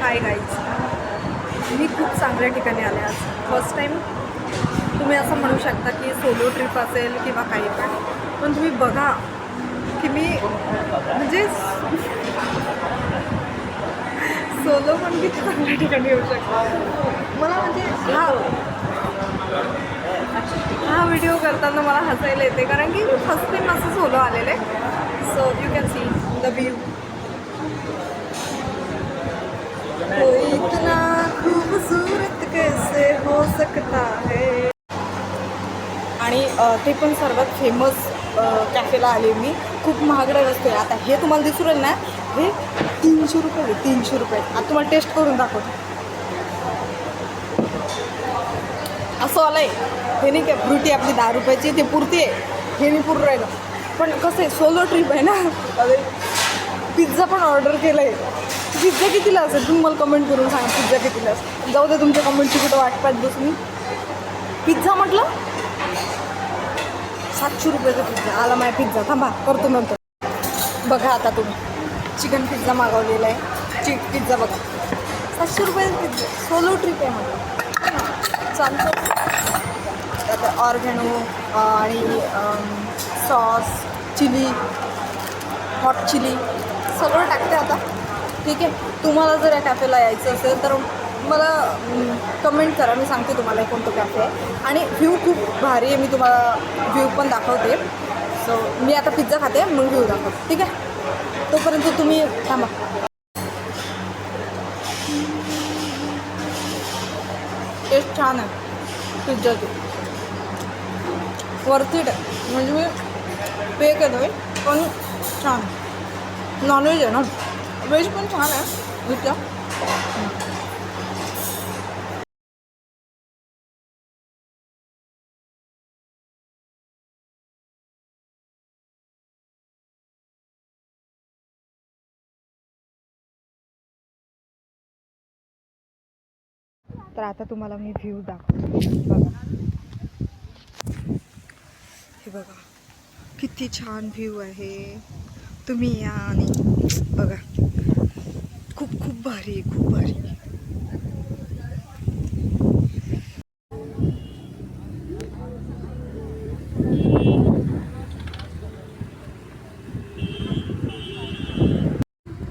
Hi guys, मी खूप चांगल्या ठिकाणी आले आज. फर्स्ट टाईम तुम्ही असं म्हणू शकता की सोलो ट्रिप असेल किंवा काही पण तुम्ही बघा की मी म्हणजे सोलो पण किती चांगल्या ठिकाणी येऊ शकतो. मला म्हणजे हा व्हिडिओ करताना मला हसायला येते कारण की मी फर्स्ट टाईम असं सोलो आलेले. So you can see the view. कोई इतना खूबसूरत कैसे हो सकता है. आणि ते पण सर्वात फेमस कॅफेला आले मी. खूप महागडे रस्ते. आता हे तुम्हाला दिसू राहील ना, हे 300 रुपये 300 रुपये. आता तुम्हाला टेस्ट करून दाखवतो. असं आलं आहे हे नाही का, फ्रुटी आपली 10 रुपयाची ते पुरते, हे नाही पुरू राहिलं. पण कसं आहे, सोलो ट्रिप आहे ना. अरे पिझ्झा पण ऑर्डर केलं आहे. पिझ्झा कितीला असेल तुम्ही मला कमेंट करून सांगा. पिझ्झा कितीला असेल? जाऊ दे तुमच्या कमेंटची कुठं वाट पाहत बसू मी. पिझ्झा म्हटलं 700 रुपयाचा पिझ्झा आला. माझ्या पिझ्झा थांबा करतो नंतर. बघा आता तुम्ही चिकन पिझ्झा मागवलेला आहे. पिझ्झा बघा 700 रुपयाचा पिझ्झा. सोलो ट्रिप आहे मला, चालतं. आता ऑर्गॅनो आणि सॉस, चिली, हॉट चिली सगळं टाकते आता. ठीक आहे, तुम्हाला जर या कॅफेला यायचं असेल तर मला कमेंट करा, मी सांगते तुम्हाला कोणतं कॅफे आहे. आणि व्ह्यू खूप भारी आहे, मी तुम्हाला व्ह्यू पण दाखवते. सो मी आता पिझ्झा खाते, मग व्ह्यू दाखवते. ठीक आहे, तोपर्यंत तुम्ही थांबा. टेस्ट छान आहे पिझ्झाची, वर्थ इट आहे. म्हणजे मी पे केलं आहे पण छान. नॉनव्हेज आहे ना, व्हेज पण छान आहे पिझ्झा. तर आता तुम्हाला मी व्ह्यू दाखवते. बघा, हे बघा किती छान व्ह्यू आहे. तुम्ही या आणि बघा. खूप खूप भारी आहे, खूप भारी.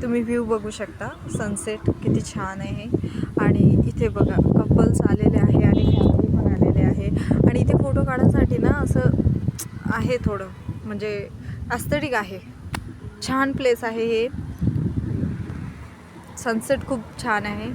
तुम्ही व्ह्यू बघू शकता, सनसेट किती छान आहे. आणि इथे बघा कपल्स आलेले आहे आणि फॅमिली पण आलेले आहे. आणि इथे फोटो काढण्यासाठी ना असं आहे थोडं, म्हणजे ॲस्थेटिक आहे. छान प्लेस आहे हे. सनसेट खूप छान आहे.